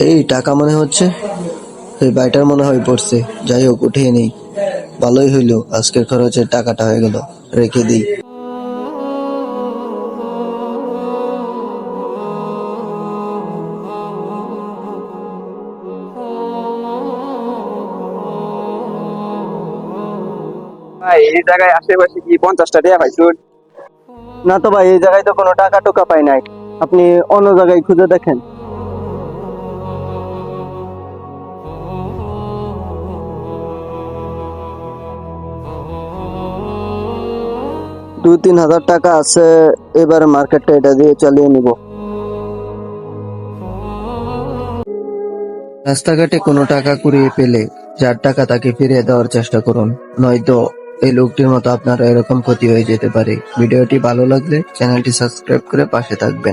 এই টাকা মনে হচ্ছে, এই বাইটার মনে হয় পড়ছে। যাই হোক, উঠিয়ে নেই। ভালোই হইলো, আজকের খরচের টাকাটা হয়ে গেল। রেখে দিই। ভাই এই জায়গায় আশেপাশে কি 50টা টাকা পাইছুন? না তো ভাই, এই জায়গায় তো কোনো টাকা টোকা পাই নাই। আপনি অন্য জায়গায় খুঁজে দেখেন। দুই তিন হাজার টাকা আছে, এবার মার্কেটটা এটা দিয়ে চালিয়ে নিব। রাস্তাঘাটে কোনো টাকা কুড়িয়ে পেলে যার টাকা তাকে ফিরিয়ে দেওয়ার চেষ্টা করুন, নয়তো এই লোকটির মতো আপনার এরকম ক্ষতি হয়ে যেতে পারে। ভিডিওটি ভালো লাগলে চ্যানেলটি সাবস্ক্রাইব করে পাশে থাকবেন।